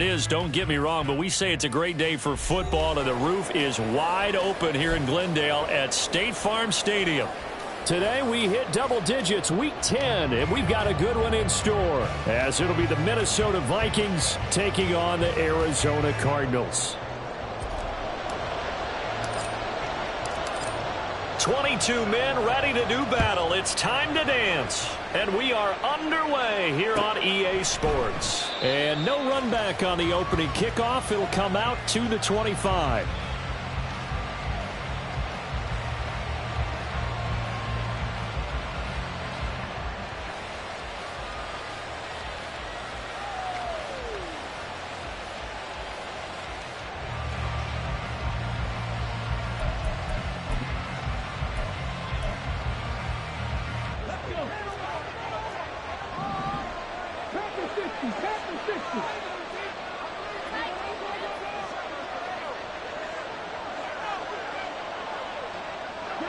Don't get me wrong, but we say it's a great day for football, and the roof is wide open here in Glendale at State Farm Stadium. Today we hit double digits, week 10, and we've got a good one in store, as it'll be the Minnesota Vikings taking on the Arizona Cardinals. 22 men ready to do battle. It's time to dance. And we are underway here on EA Sports. And no run back on the opening kickoff. It'll come out to the 25.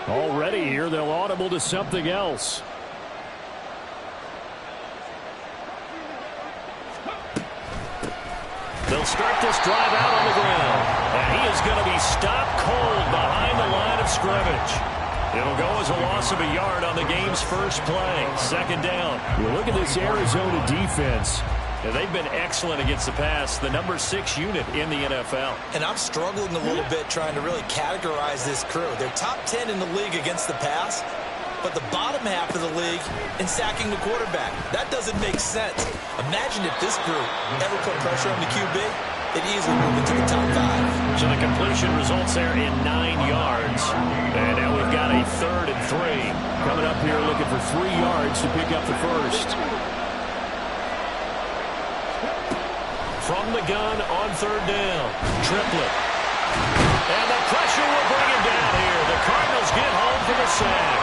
Already here, they'll audible to something else. They'll start this drive out on the ground. And he is going to be stopped cold behind the line of scrimmage. It'll go as a loss of a yard on the game's first play. Second down. Well, look at this Arizona defense. Yeah, they've been excellent against the pass, the number 6 unit in the NFL. And I'm struggling a little bit trying to really categorize this crew. They're top 10 in the league against the pass, but the bottom half of the league in sacking the quarterback. That doesn't make sense. Imagine if this group ever put pressure on the QB, they'd easily move into the top 5. So the completion results there in 9 yards. And now we've got a 3rd and 3. Coming up here looking for 3 yards to pick up the first. From the gun on 3rd down. Triplet. And the pressure will bring him down here. The Cardinals get home for the sack.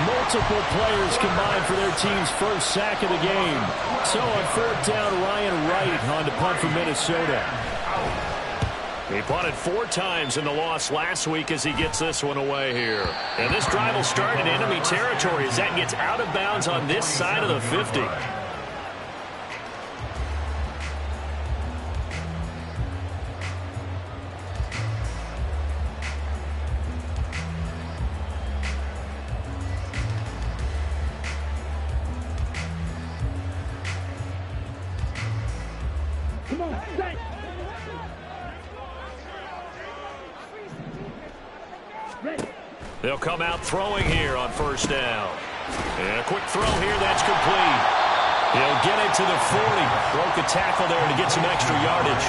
Multiple players combined for their team's first sack of the game. So on 4th down, Ryan Wright on to punt for Minnesota. He punted 4 times in the loss last week as he gets this one away here. And this drive will start in enemy territory as that gets out of bounds on this side of the 50. They'll come out throwing here on 1st down. And a quick throw here, that's complete. He'll get it to the 40. Broke a tackle there to get some extra yardage.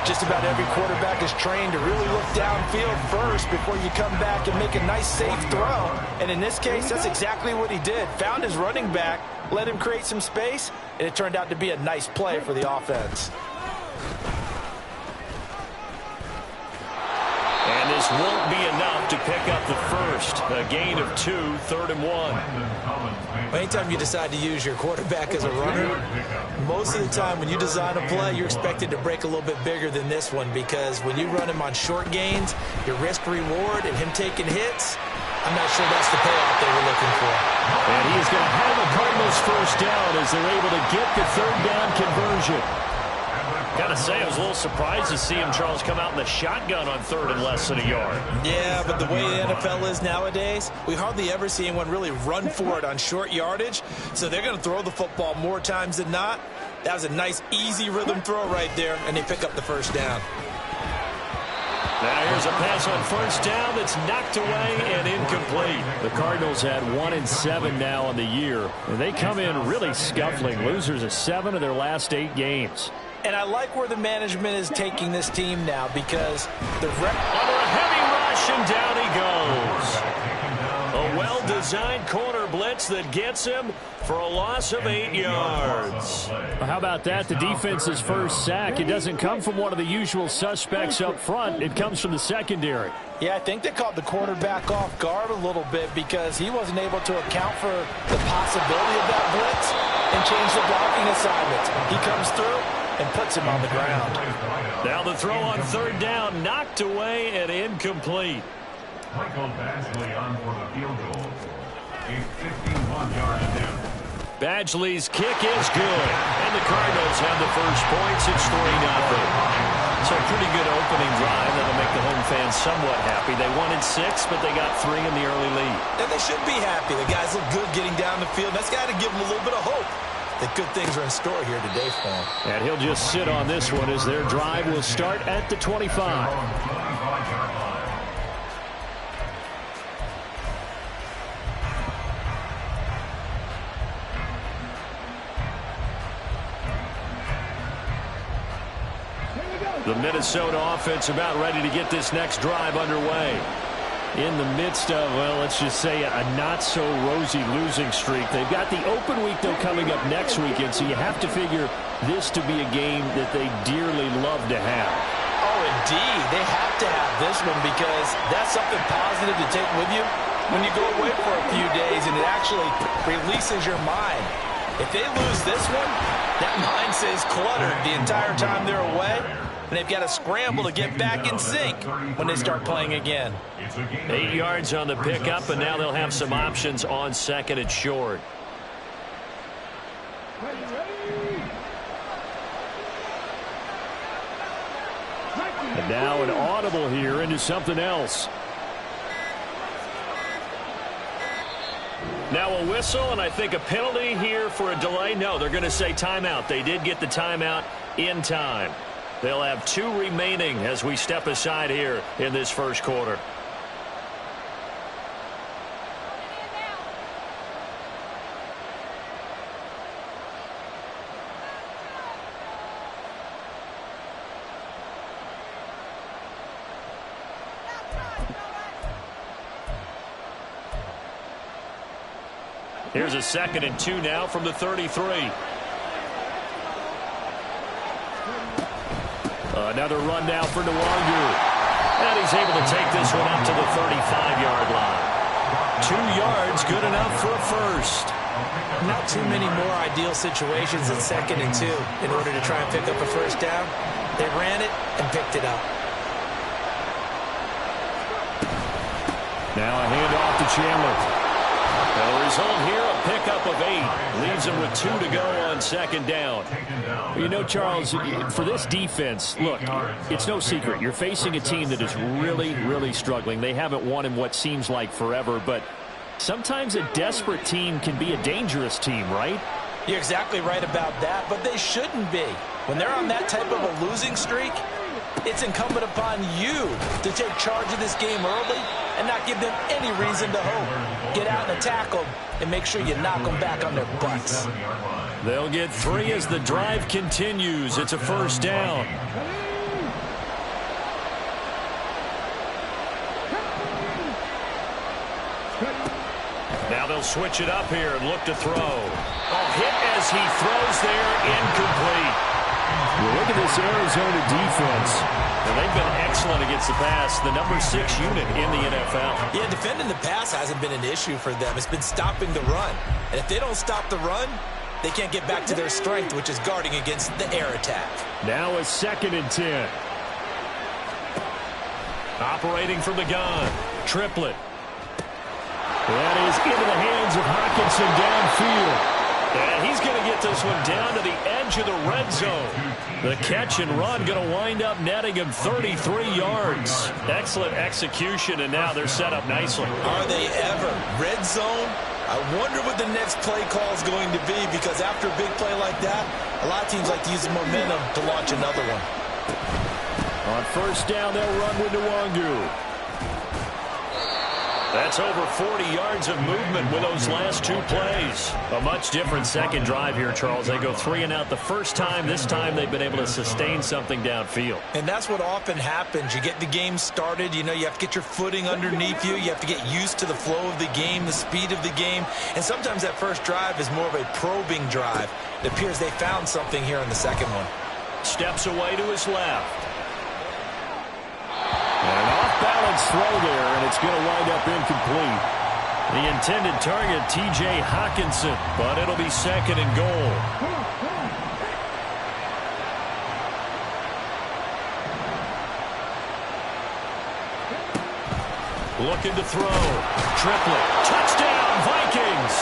Just about every quarterback is trained to really look downfield first before you come back and make a nice, safe throw. And in this case, that's exactly what he did. Found his running back, let him create some space, and it turned out to be a nice play for the offense. And this won't be enough to pick up the first. A gain of 2, 3rd and 1. Anytime you decide to use your quarterback as a runner, most of the time when you design a play, you're expected to break a little bit bigger than this one, because when you run him on short gains, your risk-reward and him taking hits, I'm not sure that's the payoff they were looking for. And he is going to have the Cardinals first down as they're able to get the 3rd down conversion. Gotta say, I was a little surprised to see him, Charles, come out in the shotgun on 3rd and less than a yard. Yeah, but the way the NFL is nowadays, we hardly ever see anyone really run for it on short yardage. So they're going to throw the football more times than not. That was a nice, easy rhythm throw right there, and they pick up the first down. Now here's a pass on 1st down that's knocked away and incomplete. The Cardinals had 1-7 now on the year, and they come in really scuffling. Losers of 7 of their last 8 games. And I like where the management is taking this team now, because the under a heavy rush, and down he goes. A well-designed corner blitz that gets him for a loss of 8 yards. Well, how about that? The defense's first sack. It doesn't come from one of the usual suspects up front. It comes from the secondary. Yeah, I think they caught the quarterback off guard a little bit, because he wasn't able to account for the possibility of that blitz and change the blocking assignments. He comes through and puts him on the ground. Now the throw on 3rd down, knocked away and incomplete. Michael Basley on for the field goal. A 51-yard attempt. Badgley's kick is good. And the Cardinals have the first points. It's 3-0. So a pretty good opening drive. That'll make the home fans somewhat happy. They wanted 6, but they got 3 in the early lead. And they should be happy. The guys look good getting down the field. That's got to give them a little bit of hope that good things are in store here today for him. And he'll just sit on this one as their drive will start at the 25. The Minnesota offense about ready to get this next drive underway. In the midst of, well, let's just say a not-so-rosy losing streak. They've got the open week, though, coming up next weekend, so you have to figure this to be a game that they dearly love to have. Oh, indeed. They have to have this one because that's something positive to take with you when you go away for a few days, and it actually releases your mind. If they lose this one, that mind stays cluttered the entire time they're away. And they've got to scramble to get back in sync when they start playing again. 8 yards on the pickup, and now they'll have some options on second and short. And now an audible here into something else. Now a whistle, and I think a penalty here for a delay. No, they're going to say timeout. They did get the timeout in time. They'll have 2 remaining as we step aside here in this first quarter. Here's a 2nd and 2 now from the 33. Another run now for Nwangu. And he's able to take this one up to the 35-yard line. 2 yards, good enough for a first. Not too many more ideal situations than 2nd and 2 in order to try and pick up a first down. They ran it and picked it up. Now a handoff to Chandler. The result here, a pickup of 8. Leaves them with 2 to go on 2nd down. You know, Charles, for this defense, look, it's no secret. You're facing a team that is really, really struggling. They haven't won in what seems like forever, but sometimes a desperate team can be a dangerous team, right? You're exactly right about that, but they shouldn't be. When they're on that type of a losing streak, it's incumbent upon you to take charge of this game early and not give them any reason to hope. Get out and attack them and make sure you knock them back on their butts. They'll get 3 as the drive continues. It's a first down. Now they'll switch it up here and look to throw. Hit as he throws there, incomplete. Well, look at this Arizona defense. Well, they've been excellent against the pass, the number 6 unit in the NFL. Yeah, defending the pass hasn't been an issue for them. It's been stopping the run. And if they don't stop the run, they can't get back to their strength, which is guarding against the air attack. Now a 2nd and 10. Operating from the gun. Triplet. That is into the hands of Hockenson downfield. And he's going to get this one down to the edge of the red zone. The catch and run going to wind up netting him 33 yards. Excellent execution, and now they're set up nicely. Are they ever? Red zone? I wonder what the next play call is going to be, because after a big play like that, a lot of teams like to use the momentum to launch another one. On first down, they'll run with Nwangu. That's over 40 yards of movement with those last 2 plays. A much different second drive here, Charles. They go 3 and out the first time. This time they've been able to sustain something downfield. And that's what often happens. You get the game started. You know, you have to get your footing underneath you. You have to get used to the flow of the game, the speed of the game. And sometimes that first drive is more of a probing drive. It appears they found something here in the second one. Steps away to his left. An off-balance throw there, and it's going to wind up incomplete. The intended target, T.J. Hockenson, but it'll be 2nd and goal. Looking to throw. Triplet. Touchdown, Vikings.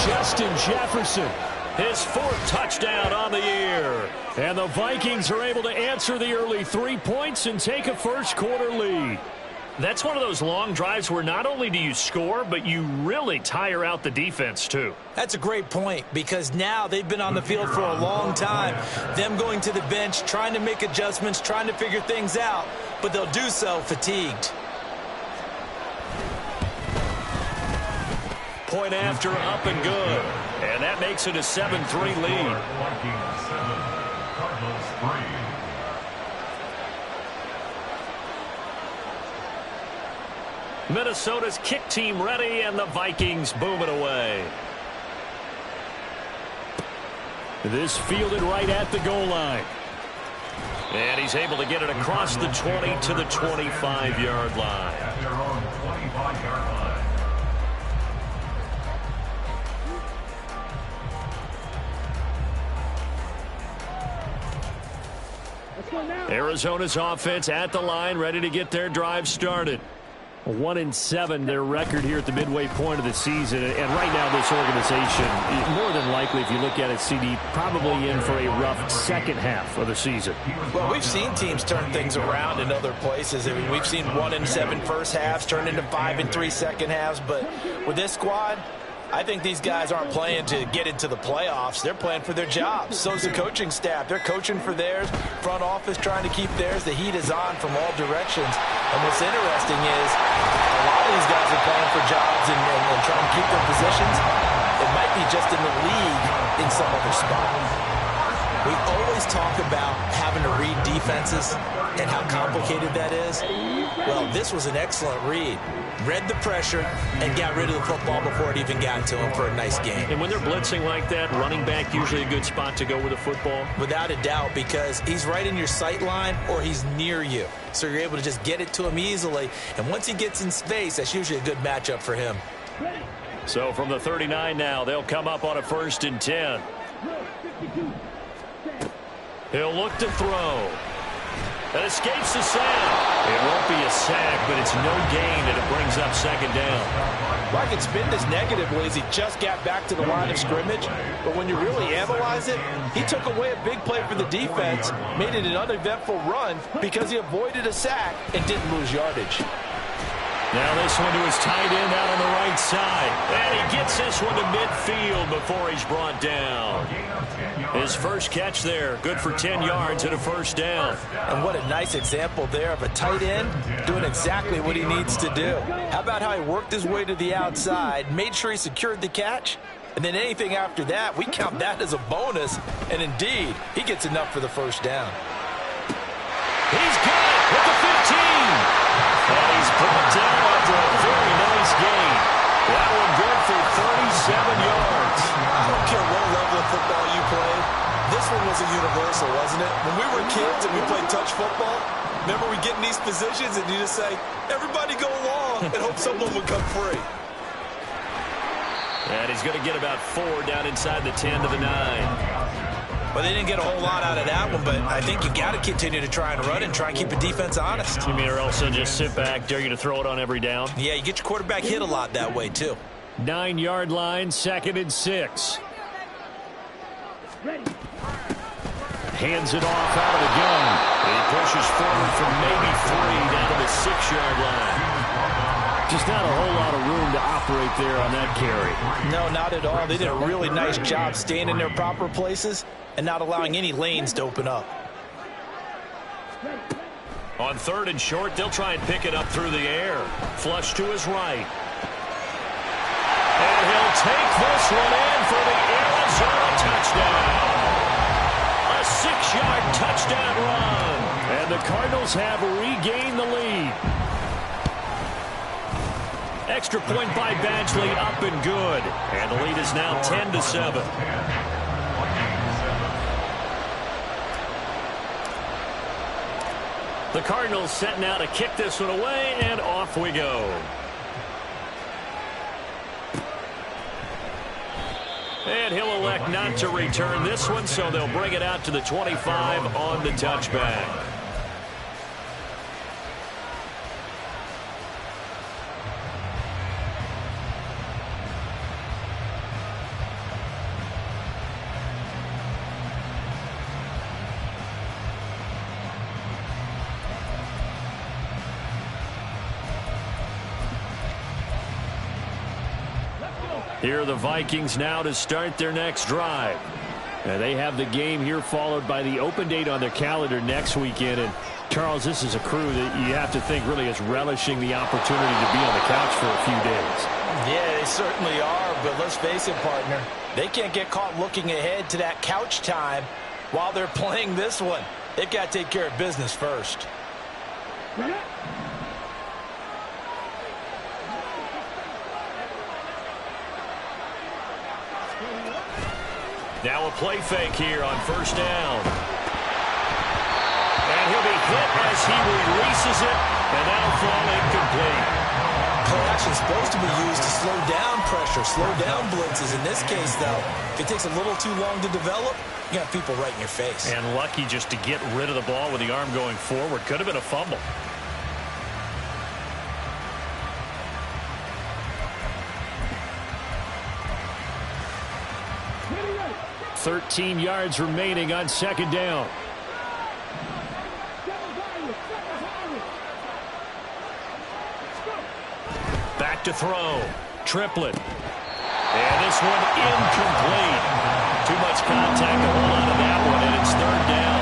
Justin Jefferson. His 4th touchdown on the year. And the Vikings are able to answer the early 3 points and take a first-quarter lead. That's one of those long drives where not only do you score, but you really tire out the defense, too. That's a great point, because now they've been on the field for a long time. Them going to the bench, trying to make adjustments, trying to figure things out, but they'll do so fatigued. Point after, up and good. And that makes it a 7-3 lead. Minnesota's kick team ready, and the Vikings boom it away. This fielded right at the goal line. And he's able to get it across the 20 to the 25-yard line. At their own 25-yard line. Arizona's offense at the line, ready to get their drive started. 1-7 their record here at the midway point of the season, and right now this organization, more than likely, if you look at it, CD, probably in for a rough second half of the season. Well, we've seen teams turn things around in other places. I mean, we've seen 1-7 first halves turn into 5-3 second halves, but with this squad, I think these guys aren't playing to get into the playoffs. They're playing for their jobs. So's the coaching staff. They're coaching for theirs. Front office trying to keep theirs. The heat is on from all directions. And what's interesting is a lot of these guys are playing for jobs and trying to keep their positions. It might be just in the league in some other spot. We always talk about having to read defenses and how complicated that is. Well, this was an excellent read. Read the pressure and got rid of the football before it even got to him for a nice game. And when they're blitzing like that, running back usually a good spot to go with the football? Without a doubt, because he's right in your sight line or he's near you. So you're able to just get it to him easily. And once he gets in space, that's usually a good matchup for him. So from the 39 now, they'll come up on a 1st and 10. He'll look to throw. It escapes the sack. It won't be a sack, but it's no gain, and it brings up 2nd down. Well, I can spin this negatively as he just got back to the line of scrimmage. But when you really analyze it, he took away a big play for the defense, made it an uneventful run because he avoided a sack and didn't lose yardage. Now this one to his tight end out on the right side. And he gets this one to midfield before he's brought down. His first catch there, good for 10 yards and a 1st down. And what a nice example there of a tight end doing exactly what he needs to do. How about how he worked his way to the outside, made sure he secured the catch, and then anything after that, we count that as a bonus. And indeed, he gets enough for the 1st down. He's got it at the 15. And he's brought down after a very nice gain. That one good for 37 yards. I don't care what level of football you play. This one was a universal, wasn't it? When we were kids and we played touch football, remember we get in these positions and you just say, everybody go along and hope someone would come free. And he's going to get about 4 down inside the 10 to the 9. Well, they didn't get a whole lot out of that one, but I think you got to continue to try and run and try and keep a defense honest. You mean, or else they'll just sit back, dare you to throw it on every down? Yeah, you get your quarterback hit a lot that way, too. 9-yard line, 2nd and 6. Hands it off out of the gun. And he pushes forward from maybe 3 down to the 6-yard line. Just not a whole lot of room to operate there on that carry. No, not at all. They did a really nice job staying in their proper places and not allowing any lanes to open up. On 3rd and short, they'll try and pick it up through the air. Flush to his right. And he'll take this one in for the Arizona touchdown. A 6-yard touchdown run. And the Cardinals have regained the lead. Extra point by Badgley, up and good. And the lead is now 10-7. The Cardinals setting out to kick this one away, and off we go. And he'll elect not to return this one, so they'll bring it out to the 25 on the touchback. Here are the Vikings now to start their next drive. And they have the game here followed by the open date on their calendar next weekend. And Charles, this is a crew that you have to think really is relishing the opportunity to be on the couch for a few days. Yeah, they certainly are, but let's face it, partner. They can't get caught looking ahead to that couch time while they're playing this one. They've got to take care of business first. Now a play fake here on first down. And he'll be hit as he releases it, and that'll fall incomplete. Play action is supposed to be used to slow down pressure, slow down blitzes. In this case, though, if it takes a little too long to develop, you got people right in your face. And lucky just to get rid of the ball with the arm going forward. Could have been a fumble. $13 yards remaining on second down. Back to throw. Triplet. And this one incomplete. Too much contact to hold on to that one, and it's third down.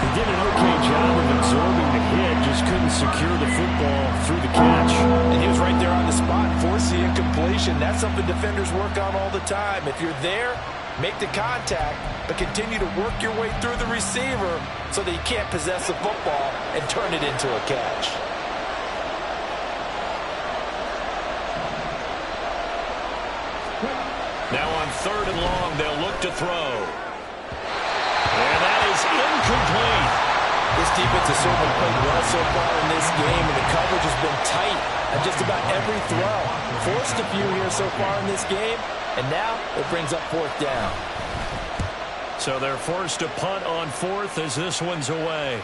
He did an okay job of absorbing the hit, just couldn't secure the football through the catch. And he was right there on the spot, force the incompletion. That's something defenders work on all the time. If you're there, make the contact, but continue to work your way through the receiver so that you can't possess the football and turn it into a catch. Now on third and long, they'll look to throw. And that is incomplete. This defense has certainly played well so far in this game, and the coverage has been tight on just about every throw. Forced a few here so far in this game, and now it brings up fourth down. So they're forced to punt on fourth as this one's away.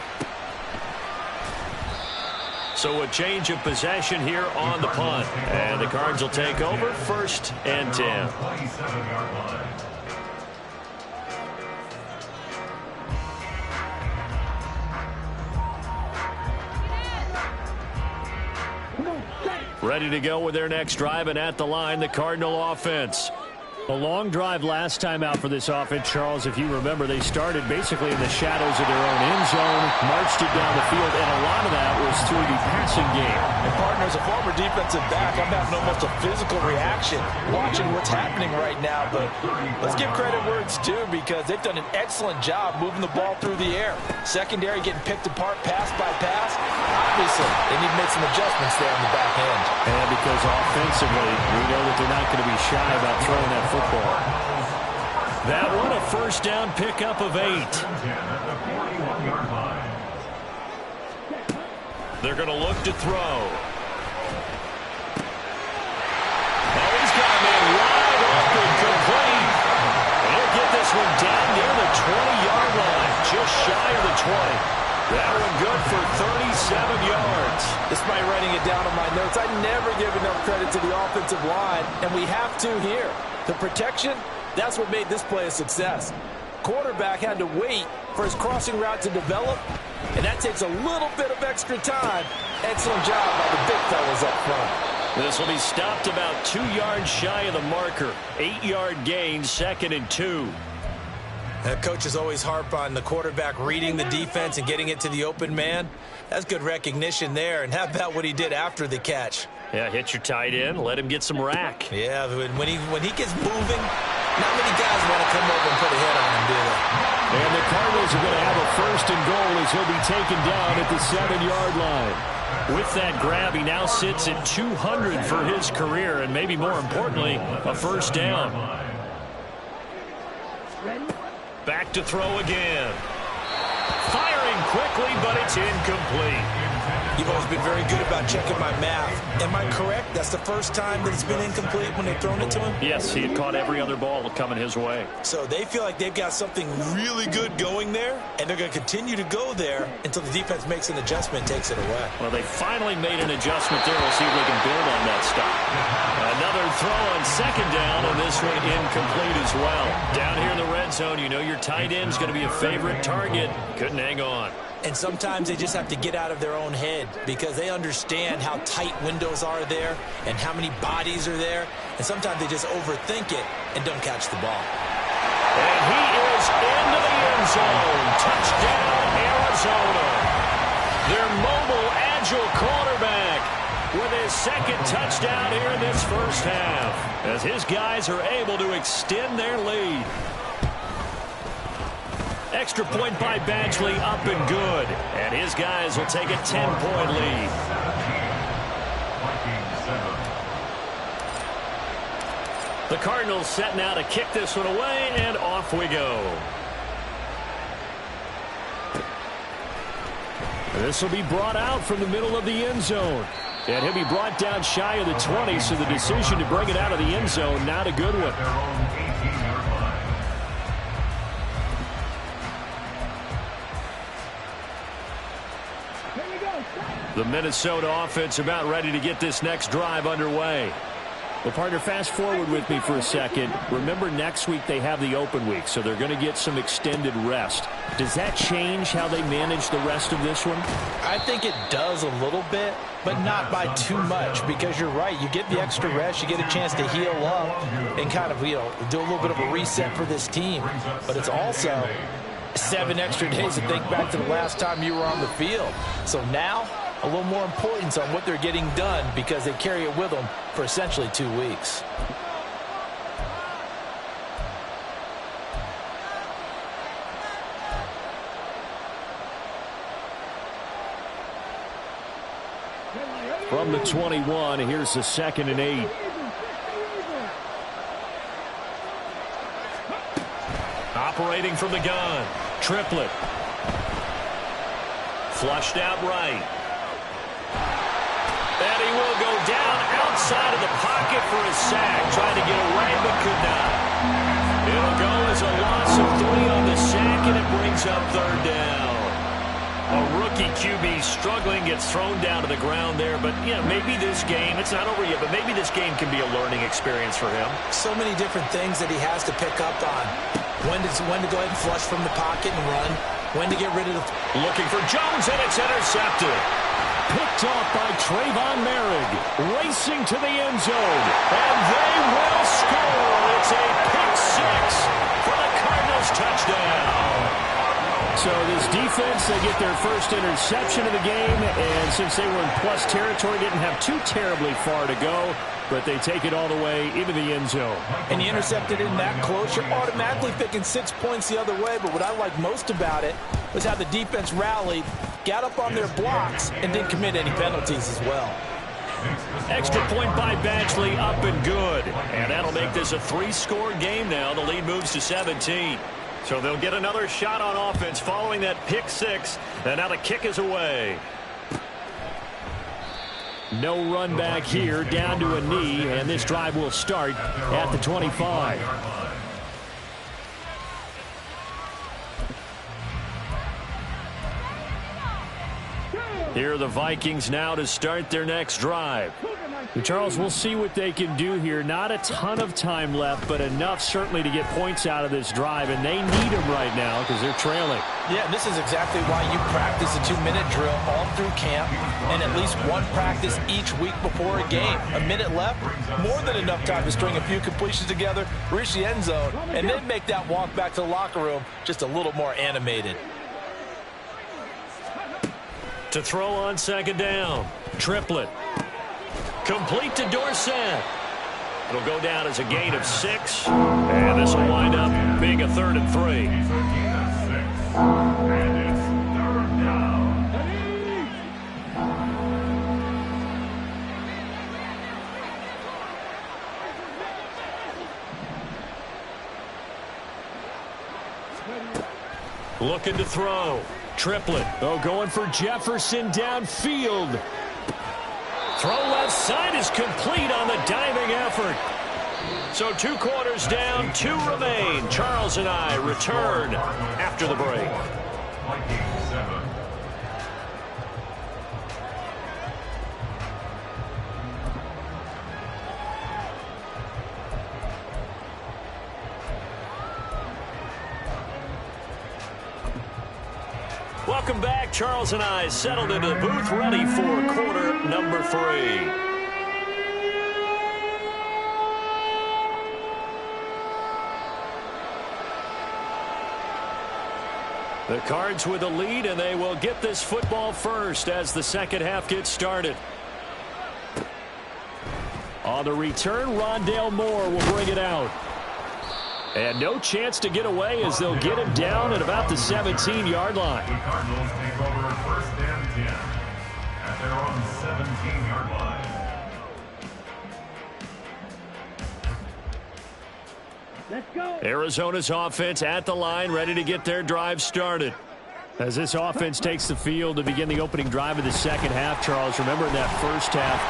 So a change of possession here on the punt. And the Cards will take over first and 10. Ready to go with their next drive, and at the line, the Cardinal offense. A long drive last time out for this offense, Charles. If you remember, they started basically in the shadows of their own end zone, marched it down the field, and a lot of that was through the passing game. And partner, as a former defensive back, I'm having almost a physical reaction watching what's happening right now. But let's give credit where it's due, because they've done an excellent job moving the ball through the air. Secondary getting picked apart pass by pass. Obviously, they need to make some adjustments there on the back end. And because offensively, we know that they're not going to be shy about throwing that football. That one a first down pickup of 8. They're going to look to throw. Oh, he's got him in wide open, complete. And he'll get this one down near the 20-yard line, just shy of the 20. That one good for 37 yards. Despite writing it down on my notes, I never give enough credit to the offensive line, and we have to here. The protection, that's what made this play a success. Quarterback had to wait for his crossing route to develop, and that takes a little bit of extra time. Excellent job by the big fellas up front. This will be stopped about 2 yards shy of the marker. 8-yard gain, 2nd and 2. Coaches always harp on the quarterback reading the defense and getting it to the open man. That's good recognition there. And how about what he did after the catch? Yeah, hit your tight end, let him get some rack. Yeah, when he gets moving, not many guys want to come over and put a hit on him, do they? And the Cardinals are going to have a first and goal as he'll be taken down at the 7-yard line. With that grab, he now sits at 200 for his career, and maybe more importantly, a first down. Back to throw again. Firing quickly, but it's incomplete. You've always been very good about checking my math. Am I correct? That's the first time that it's been incomplete when they've thrown it to him? Yes, he had caught every other ball coming his way. So they feel like they've got something really good going there, there, and they're going to continue to go there until the defense makes an adjustment and takes it away. Well, they finally made an adjustment there. We'll see if they can build on that stop. Another throw on second down, and this one incomplete as well. Down here in the red zone, you know your tight end's going to be a favorite target. Couldn't hang on. And sometimes they just have to get out of their own head because they understand how tight windows are there and how many bodies are there. And sometimes they just overthink it and don't catch the ball. And he is into the end zone. Touchdown, Arizona. Their mobile, agile quarterback with his second touchdown here in this first half, as his guys are able to extend their lead. Extra point by Badgley, up and good. And his guys will take a 10-point lead. The Cardinals set now to kick this one away, and off we go. This will be brought out from the middle of the end zone. And he'll be brought down shy of the 20, so the decision to bring it out of the end zone, not a good one. The Minnesota offense about ready to get this next drive underway. Well, partner, fast forward with me for a second. Remember, next week they have the open week, so they're going to get some extended rest. Does that change how they manage the rest of this one? I think it does a little bit, but not by too much, because you're right. You get the extra rest, you get a chance to heal up and kind of, do a little bit of a reset for this team. But it's also 7 extra days to think back to the last time you were on the field. So now, a little more importance on what they're getting done because they carry it with them for essentially 2 weeks. From the 21, here's the 2nd and 8. Operating from the gun, Triplett. Flushed out right. And he will go down outside of the pocket for a sack. Trying to get away, but could not. It'll go as a loss of 3 on the sack, and it brings up 3rd down. A rookie QB struggling, gets thrown down to the ground there. But, maybe this game, it's not over yet, but maybe this game can be a learning experience for him. So many different things that he has to pick up on. When to go ahead and flush from the pocket and run. When to get rid of the... Looking for Jones, and it's intercepted. Picked off by Trayvon Merrick. Racing to the end zone. And they will score. It's a pick 6 for the Cardinals touchdown. So this defense, they get their first interception of the game, and since they were in plus territory, didn't have too terribly far to go, but they take it all the way into the end zone. And you intercepted in that close, you're automatically picking 6 points the other way, but what I like most about it was how the defense rallied, got up on their blocks, and didn't commit any penalties as well. Extra point by Badgley, up and good. And that'll make this a 3-score game now. The lead moves to 17. So they'll get another shot on offense following that pick 6. And now the kick is away. No run back here, down to a knee, and this drive will start at the 25. Here are the Vikings now to start their next drive. Charles, we'll see what they can do here. Not a ton of time left, but enough certainly to get points out of this drive, and they need them right now because they're trailing. Yeah, this is exactly why you practice a 2-minute drill all through camp and at least one practice each week before a game. A minute left, more than enough time to string a few completions together, reach the end zone, and then make that walk back to the locker room just a little more animated. To throw on 2nd down, Triplett. Complete to Dorsett. It'll go down as a gain of 6, and this will wind up being a 3rd and 3. And it's 3rd down. Looking to throw. Triplett. Oh, going for Jefferson downfield. Throw left side is complete on the diving effort. So 2 quarters down, 2 remain. Charles and I return after the break. Vikings 7. Welcome back. Charles and I settled into the booth, ready for quarter number 3. The Cards with a lead, and they will get this football first as the second half gets started. On the return, Rondale Moore will bring it out. And no chance to get away as they'll get him down at about the 17-yard line. The Cardinals take over first and 10 at their own 17-yard line. Arizona's offense at the line, ready to get their drive started. As this offense takes the field to begin the opening drive of the second half, Charles, remember in that first half,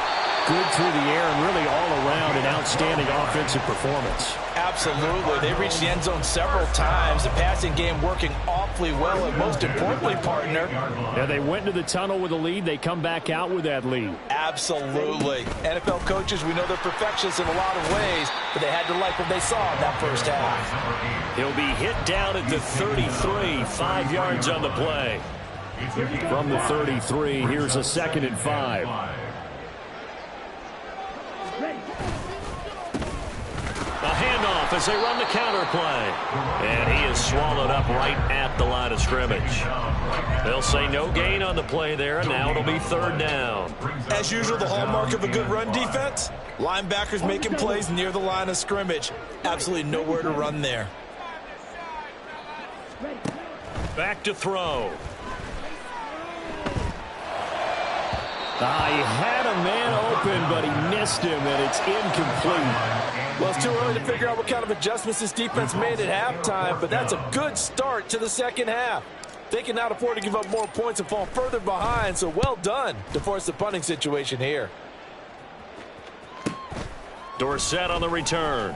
good through the air and really all around an outstanding offensive performance. Absolutely. They reached the end zone several times. The passing game working awfully well, and most importantly, partner. Yeah, they went into the tunnel with a lead. They come back out with that lead. Absolutely. NFL coaches, we know they're perfectionists in a lot of ways, but they had to like what they saw in that first half. He'll be hit down at the 33, 5 yards on the play. From the 33, here's a 2nd and 5. A handoff as they run the counter play. And he is swallowed up right at the line of scrimmage. They'll say no gain on the play there, and now it'll be 3rd down. As usual, the hallmark of a good run defense, linebackers making plays near the line of scrimmage. Absolutely nowhere to run there. Back to throw. He had a man open, but he missed him, and it's incomplete. Well, it's too early to figure out what kind of adjustments this defense made at halftime, but that's a good start to the second half. They can now afford to give up more points and fall further behind, so well done to force the punting situation here. Dorsett on the return.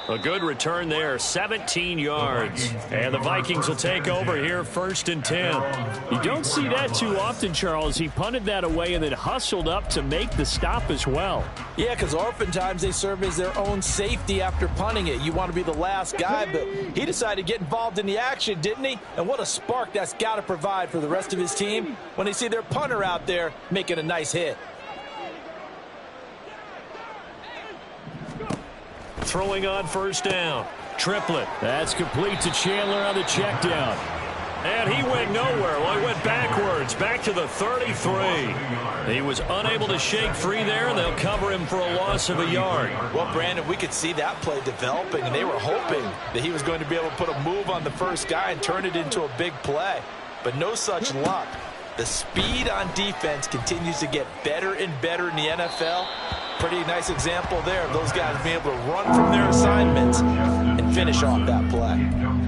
A good return there, 17 yards. And the Vikings will take over here, 1st and 10. You don't see that too often, Charles. He punted that away and then hustled up to make the stop as well. Yeah, because oftentimes they serve as their own safety after punting it. You want to be the last guy, but he decided to get involved in the action, didn't he? And what a spark that's got to provide for the rest of his team when they see their punter out there making a nice hit. Throwing on 1st down. Triplet. That's complete to Chandler on the check down. And he went nowhere. Well, he went backwards, back to the 33. He was unable to shake free there, and they'll cover him for a loss of a yard. Well, Brandon, we could see that play developing, and they were hoping that he was going to be able to put a move on the first guy and turn it into a big play. But no such luck. The speed on defense continues to get better and better in the NFL. Pretty nice example there of those guys being able to run from their assignments and finish off that play.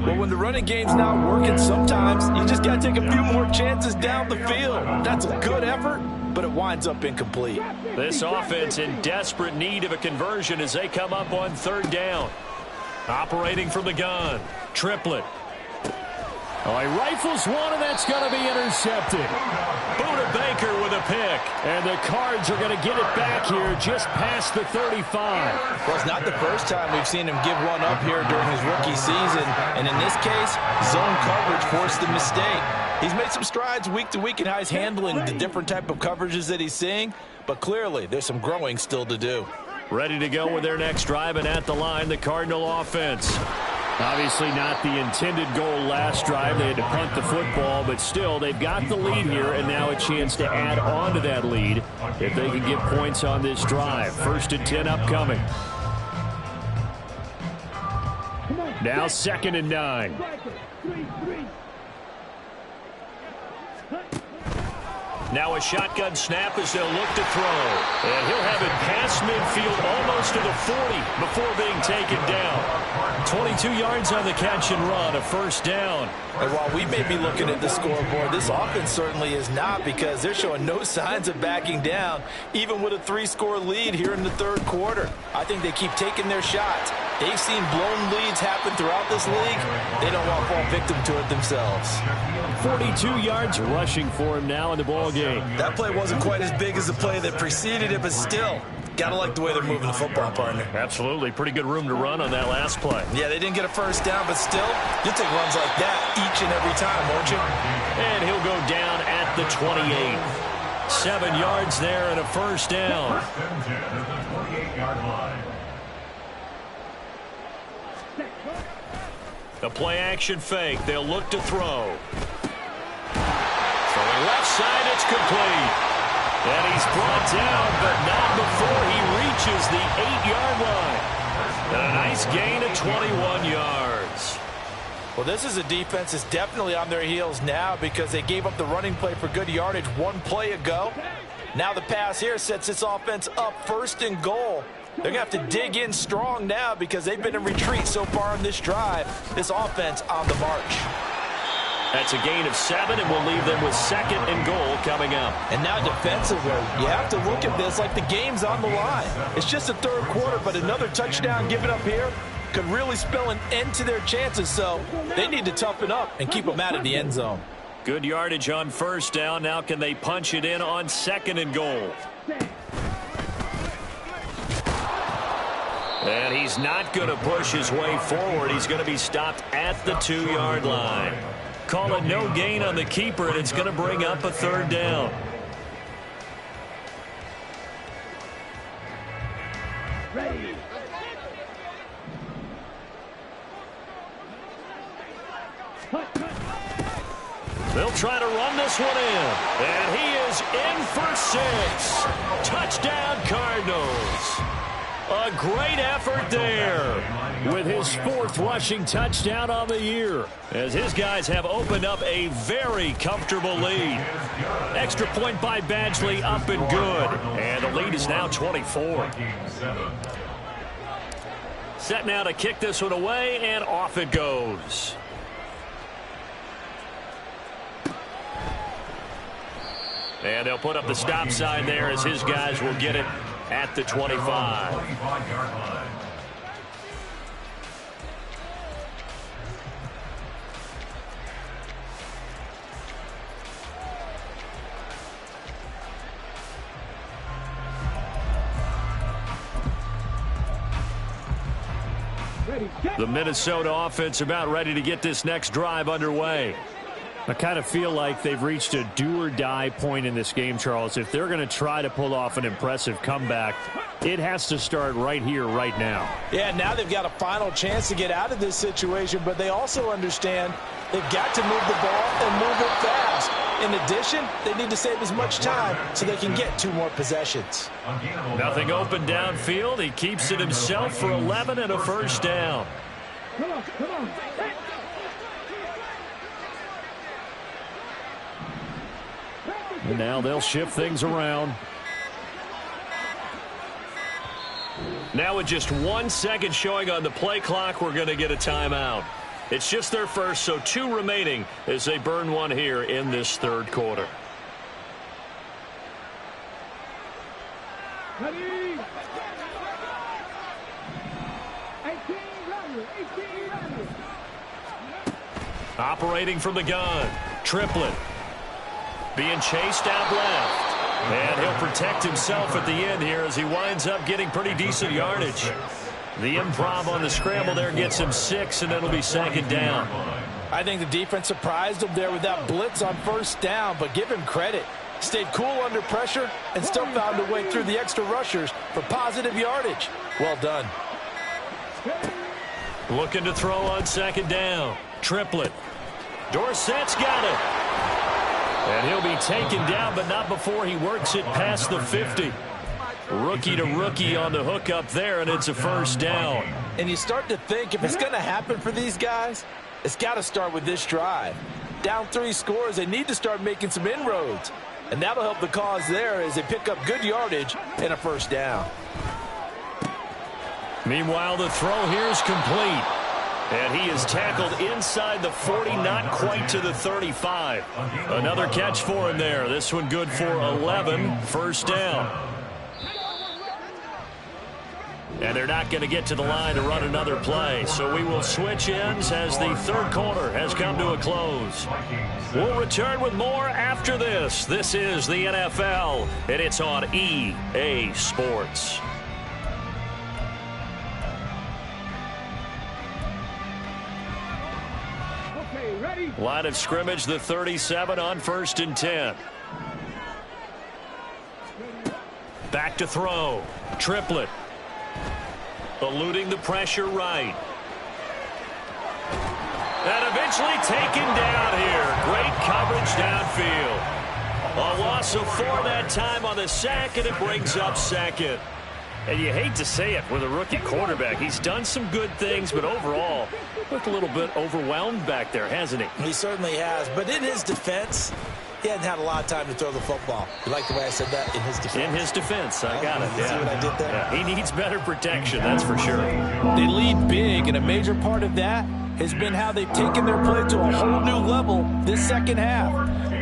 Well, when the running game's not working, sometimes you just got to take a few more chances down the field. That's a good effort, but it winds up incomplete. This offense in desperate need of a conversion as they come up on 3rd down. Operating from the gun. Triplet. Oh, he rifles one, and that's going to be intercepted. Buda Baker with a pick. And the Cards are going to get it back here just past the 35. Well, it's not the first time we've seen him give one up here during his rookie season. And in this case, zone coverage forced the mistake. He's made some strides week to week in how he's handling the different type of coverages that he's seeing. But clearly, there's some growing still to do. Ready to go with their next drive, and at the line, the Cardinal offense. Obviously not the intended goal last drive. They had to punt the football, but still, they've got the lead here, and now a chance to add on to that lead if they can get points on this drive. 1st and 10 upcoming. Now 2nd and 9. Now a shotgun snap as they'll look to throw. And he'll have it past midfield almost to the 40 before being taken down. 22 yards on the catch and run, a first down. And while we may be looking at the scoreboard, this offense certainly is not, because they're showing no signs of backing down, even with a 3-score lead here in the third quarter. I think they keep taking their shots. They've seen blown leads happen throughout this league. They don't want to fall victim to it themselves. 42 yards rushing for him now in the ball game. That play wasn't quite as big as the play that preceded it, but still, got to like the way they're moving the football, partner. Absolutely. Pretty good room to run on that last play. Yeah, they didn't get a first down, but still, you'll take runs like that each and every time, won't you? And he'll go down at the 28. 7 yards there and a first down. First and 10 at the 28-yard line. The play-action fake. They'll look to throw. Throwing left side, it's complete. And he's brought down, but not before he reaches the 8-yard line. And a nice gain of 21 yards. Well, this is a defense that's definitely on their heels now, because they gave up the running play for good yardage one play ago. Now the pass here sets this offense up first and goal. They're going to have to dig in strong now, because they've been in retreat so far in this drive. This offense on the march. That's a gain of 7, and we'll leave them with second and goal coming up. And now defensively, you have to look at this like the game's on the line. It's just the third quarter, but another touchdown given up here could really spell an end to their chances, so they need to toughen up and keep them out of the end zone. Good yardage on first down. Now can they punch it in on second and goal? And he's not going to push his way forward. He's going to be stopped at the 2-yard line. Call it no gain on the keeper, and it's going to bring up a third down. Ready. They'll try to run this one in. And he is in for 6. Touchdown, Cardinals. A great effort there with his 4th rushing touchdown on the year, as his guys have opened up a very comfortable lead. Extra point by Badgley, up and good. And the lead is now 24. Set now to kick this one away, and off it goes. And they'll put up the stop sign there, as his guys will get it at the 25. The Minnesota offense about ready to get this next drive underway. I kind of feel like they've reached a do-or-die point in this game, Charles. If they're going to try to pull off an impressive comeback, it has to start right here, right now. Yeah, now they've got a final chance to get out of this situation, but they also understand they've got to move the ball and move it fast. In addition, they need to save as much time so they can get 2 more possessions. Nothing open downfield. He keeps it himself for 11 and a first down. Come on, come on. And now they'll shift things around. Now with just 1 second showing on the play clock, we're going to get a timeout. It's just their first, so 2 remaining as they burn one here in this third quarter. Ready. 18 runner, 18 runner. Operating from the gun. Triplet. Being chased out left. And he'll protect himself at the end here as he winds up getting pretty decent yardage. The improv on the scramble there gets him 6, and it'll be second down. I think the defense surprised him there with that blitz on first down, but give him credit. Stayed cool under pressure and still found a way through the extra rushers for positive yardage. Well done. Looking to throw on second down. Triplet. Dorsett's got it. And he'll be taken down, but not before he works it past the 50. Rookie to rookie on the hook up there, and it's a first down. And you start to think if it's going to happen for these guys, it's got to start with this drive. Down 3 scores, they need to start making some inroads. And that'll help the cause there as they pick up good yardage and a first down. Meanwhile, the throw here is complete. And he is tackled inside the 40, not quite to the 35. Another catch for him there. This one good for 11, first down. And they're not going to get to the line to run another play. So we will switch ends as the third quarter has come to a close. We'll return with more after this. This is the NFL, and it's on EA Sports. Okay, ready? Line of scrimmage, the 37 on 1st and 10. Back to throw. Triplet. Eluding the pressure right. And eventually taken down here. Great coverage downfield. A loss of 4 that time on the sack, and it brings up second. And you hate to say it with a rookie quarterback. He's done some good things, but overall, looked a little bit overwhelmed back there, hasn't he? He certainly has. But in his defense, he hadn't had a lot of time to throw the football. You like the way I said that? In his defense. In his defense. I got it. See what I did there? Yeah, he needs better protection, that's for sure. They lead big, and a major part of that has been how they've taken their play to a whole new level this second half.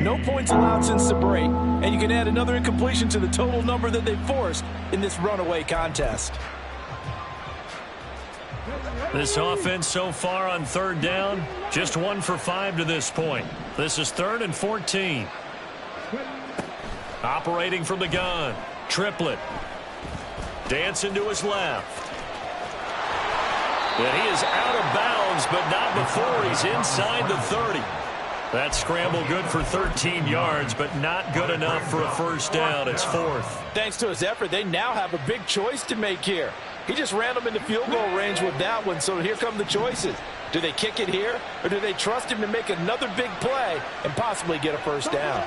No points allowed since the break, and you can add another incompletion to the total number that they forced in this runaway contest. This offense so far on 3rd down, just 1 for 5 to this point. This is 3rd and 14. Operating from the gun. Triplet. Dancing to his left. And he is out of bounds, but not before he's inside the 30. That scramble good for 13 yards, but not good enough for a first down. It's 4th. Thanks to his effort, they now have a big choice to make here. He just ran them into field goal range with that one, so here come the choices. Do they kick it here, or do they trust him to make another big play and possibly get a first down?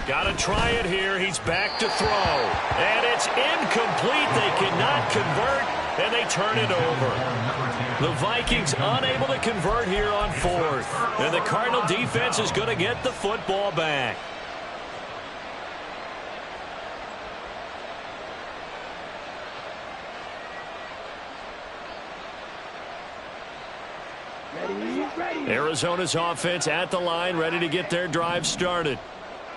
Got to try it here. He's back to throw. And it's incomplete. They cannot convert, and they turn it over. The Vikings unable to convert here on 4th. And the Cardinal defense is going to get the football back. Arizona's offense at the line, ready to get their drive started.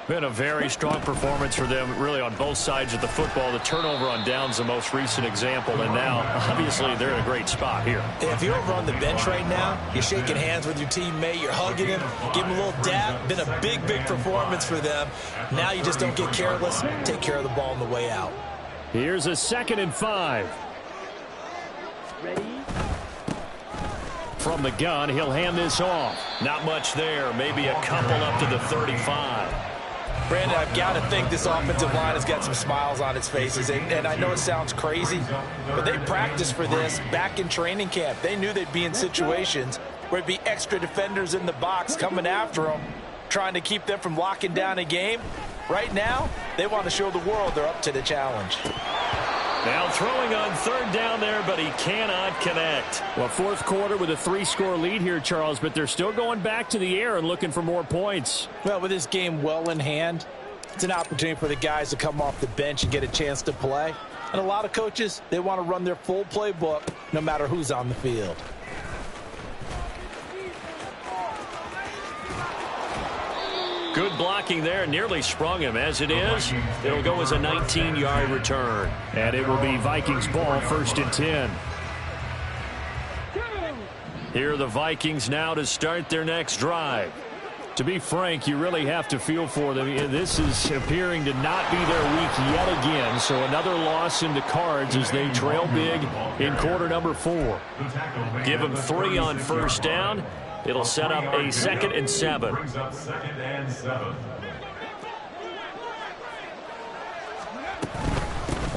Been a very strong performance for them, really, on both sides of the football. The turnover on downs, the most recent example, and now, obviously, they're in a great spot here. If you're over on the bench right now, you're shaking hands with your teammate, you're hugging him, give him a little dab. Been a big, big performance for them. Now you just don't get careless. Take care of the ball on the way out. Here's a 2nd and 5. Ready? From the gun, he'll hand this off. Not much there, maybe a couple up to the 35. Brandon, I've got to think this offensive line has got some smiles on its faces. And I know it sounds crazy, but they practiced for this back in training camp. They knew they'd be in situations where it'd be extra defenders in the box coming after them, trying to keep them from locking down a game. Right now, they want to show the world they're up to the challenge. Now throwing on 3rd down there, but he cannot connect. Well, 4th quarter with a 3-score lead here, Charles, but they're still going back to the air and looking for more points. Well, with this game well in hand, it's an opportunity for the guys to come off the bench and get a chance to play. And a lot of coaches, they want to run their full playbook no matter who's on the field. Good blocking there, nearly sprung him. As it is, it'll go as a 19-yard return. And it will be Vikings ball, 1st and 10. Here are the Vikings now to start their next drive. To be frank, you really have to feel for them. This is appearing to not be their week yet again. So another loss in the cards as they trail big in quarter number 4. Give them 3 on 1st down. It'll set up a 2nd and 7.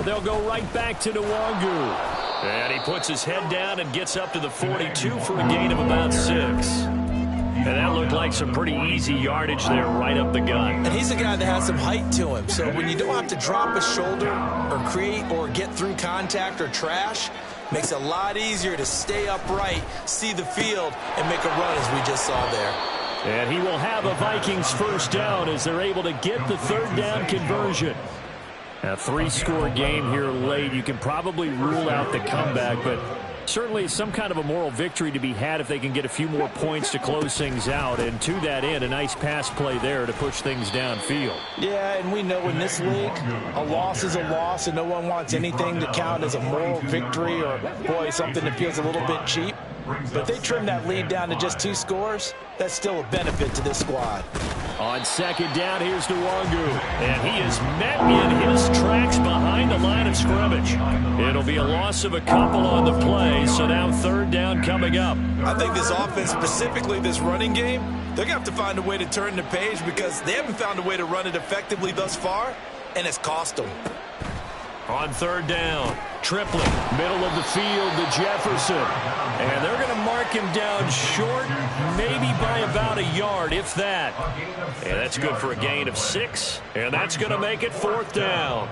They'll go right back to Nwangu. And he puts his head down and gets up to the 42 for a gain of about 6. And that looked like some pretty easy yardage there right up the gut. And he's a guy that has some height to him. So when you don't have to drop a shoulder or create or get through contact or trash, makes it a lot easier to stay upright, see the field, and make a run as we just saw there. And he will have a Vikings first down as they're able to get the 3rd down conversion. A three-score game here late. You can probably rule out the comeback, but certainly some kind of a moral victory to be had if they can get a few more points to close things out. And to that end, a nice pass play there to push things downfield. Yeah, and we know in this league, a loss is a loss, and no one wants anything to count as a moral victory or, boy, something that feels a little bit cheap. But they trim that lead down to just 2 scores. That's still a benefit to this squad. On second down, here's Nwangu. And he is met in his tracks behind the line of scrimmage. It'll be a loss of a couple on the play, so now third down coming up. I think this offense, specifically this running game, they're going to have to find a way to turn the page because they haven't found a way to run it effectively thus far, and it's cost them. On third down, triplet, middle of the field to Jefferson. And they're going to mark him down short, maybe by about a yard, if that. And that's good for a gain of 6, and that's going to make it fourth down.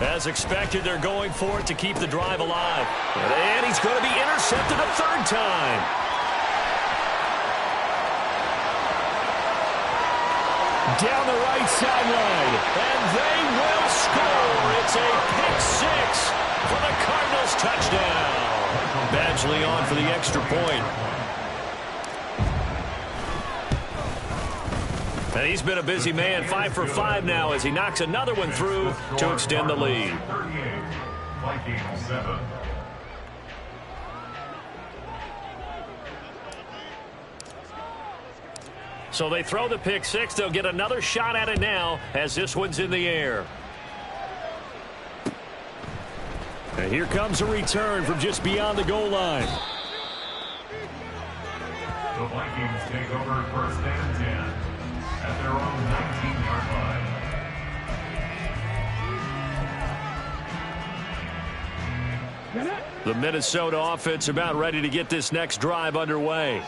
As expected, they're going for it to keep the drive alive. And he's going to be intercepted a third time. Down the right sideline. And they will score. It's a pick-6 for the Cardinals touchdown. Badgley on for the extra point. And he's been a busy man, 5 for 5 now as he knocks another one through to extend the lead. So they throw the pick-6. They'll get another shot at it now as this one's in the air. And here comes a return from just beyond the goal line. The Vikings take over first and 10. At their own 19-yard line. The Minnesota offense about ready to get this next drive underway.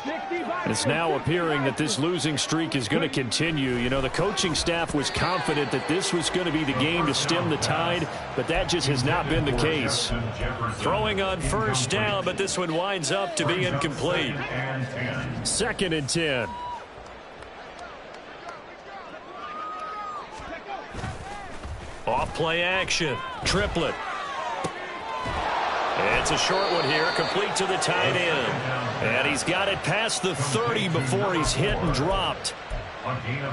It's now appearing that this losing streak is going to continue. You know, the coaching staff was confident that this was going to be the game to stem the tide, but that just has not been the case. Throwing on first down, but this one winds up to be incomplete. 2nd and 10. Off play action. Triplet. It's a short one here, complete to the tight end. And he's got it past the 30 before he's hit and dropped.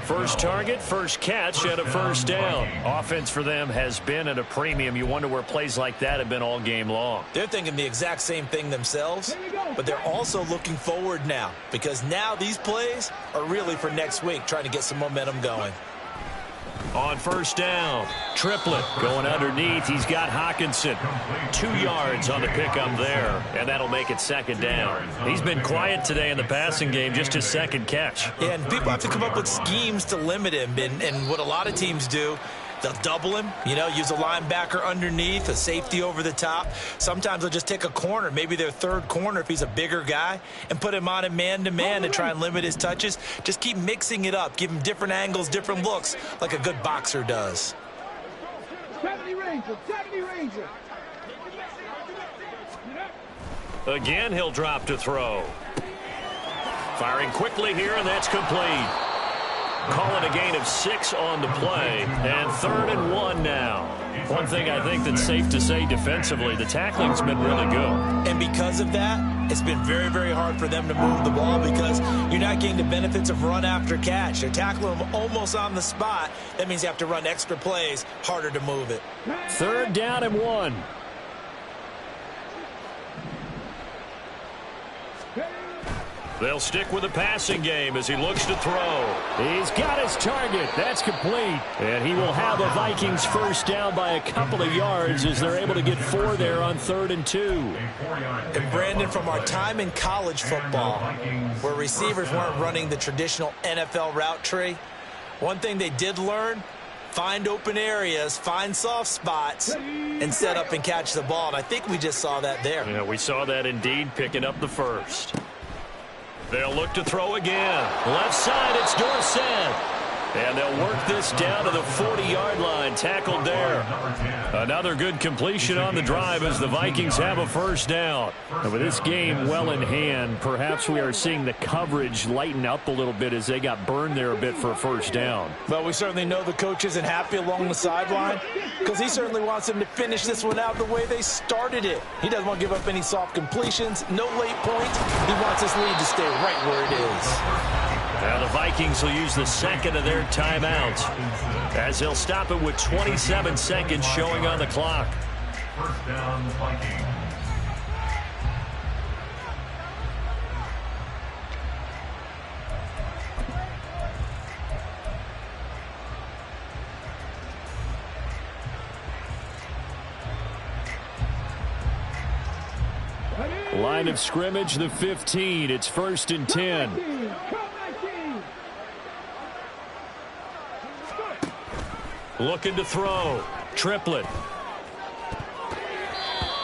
First target, first catch, and a first down. Offense for them has been at a premium. You wonder where plays like that have been all game long. They're thinking the exact same thing themselves, but they're also looking forward now because now these plays are really for next week, trying to get some momentum going. On first down, triplet going underneath. He's got Hawkinson. 2 yards on the pickup there, and that'll make it 2nd down. He's been quiet today in the passing game, just his 2nd catch. Yeah, and people have to come up with schemes to limit him, and what a lot of teams do, they'll double him, you know, use a linebacker underneath, a safety over the top. Sometimes they'll just take a corner, maybe their third corner if he's a bigger guy, and put him on a man-to-man to try and limit his touches. Just keep mixing it up. Give him different angles, different looks, like a good boxer does. 70 Ranger, 70 Ranger. Again, he'll drop to throw. Firing quickly here, and that's complete. Call it a gain of 6 on the play, and 3rd and 1 now. One thing I think that's safe to say defensively, the tackling's been really good. And because of that, it's been very, very hard for them to move the ball because you're not getting the benefits of run after catch. They're tackling them almost on the spot. That means you have to run extra plays, harder to move it. 3rd down and 1. They'll stick with the passing game as he looks to throw. He's got his target. That's complete. And he will have a Vikings first down by a couple of yards as they're able to get 4 there on 3rd and 2. And Brandon, from our time in college football, where receivers weren't running the traditional NFL route tree, one thing they did learn find open areas, find soft spots, and set up and catch the ball. And I think we just saw that there. Yeah, we saw that indeed, picking up the first. They'll look to throw again. Left side, it's Dorsett. And they'll work this down to the 40-yard line. Tackled there. Another good completion on the drive as the Vikings have a first down. And with this game well in hand, perhaps we are seeing the coverage lighten up a little bit as they got burned there a bit for a first down. But we certainly know the coach isn't happy along the sideline because he certainly wants them to finish this one out the way they started it. He doesn't want to give up any soft completions, no late points. He wants this lead to stay right where it is. Now the Vikings will use the second of their timeouts as they'll stop it with 27 seconds showing on the clock. First down, Vikings. Line of scrimmage, the 15. It's 1st and 10. Looking to throw. Triplet.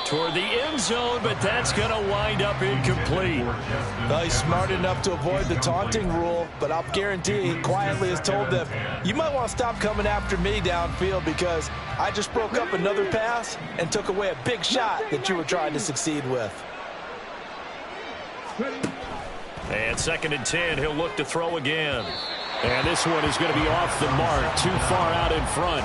Toward the end zone, but that's going to wind up incomplete. Well, he's smart enough to avoid the taunting rule, but I'll guarantee he quietly has told them, you might want to stop coming after me downfield because I just broke up another pass and took away a big shot that you were trying to succeed with. And 2nd and 10, he'll look to throw again. And this one is going to be off the mark, too far out in front.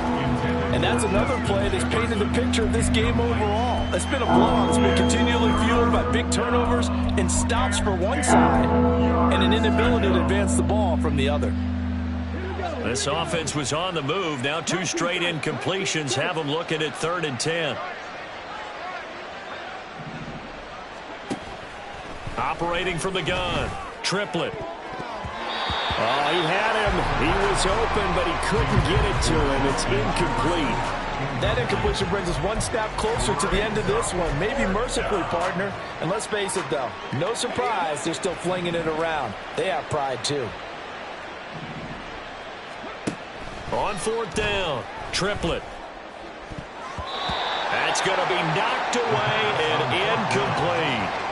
And that's another play that's painted the picture of this game overall. It's been a blowout. It's been continually fueled by big turnovers and stops for one side and an inability to advance the ball from the other. This offense was on the move. Now 2 straight incompletions have them looking at 3rd and 10. Operating from the gun. Triplet. Oh, he had him. He was open, but he couldn't get it to him. It's incomplete. That incompletion brings us one step closer to the end of this one. Maybe mercifully, partner. And let's face it, though, no surprise they're still flinging it around. They have pride, too. On 4th down, Triplet. That's going to be knocked away and incomplete.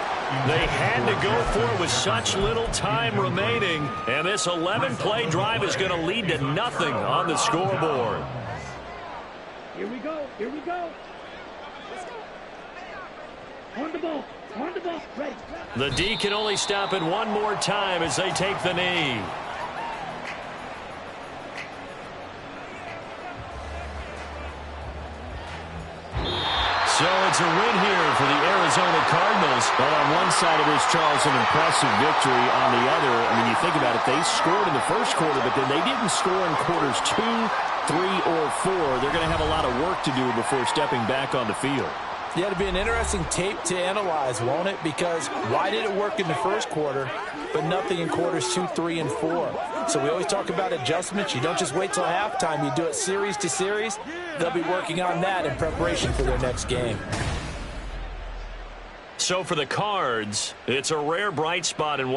They had to go for it with such little time remaining, and this 11-play drive is going to lead to nothing on the scoreboard. Here we go. Here we go. On the ball. On the ball. Ready. The D can only stop it one more time as they take the knee. So it's a win here for the Arizona Cardinals. Well, on one side of this, Charles, an impressive victory. On the other, I mean, you think about it, they scored in the first quarter, but then they didn't score in quarters 2, 3, or 4. They're going to have a lot of work to do before stepping back on the field. Yeah, it'll be an interesting tape to analyze, won't it? Because why did it work in the first quarter, but nothing in quarters 2, 3, and 4? So we always talk about adjustments. You don't just wait till halftime. You do it series to series. They'll be working on that in preparation for their next game. So for the Cards, it's a rare bright spot in what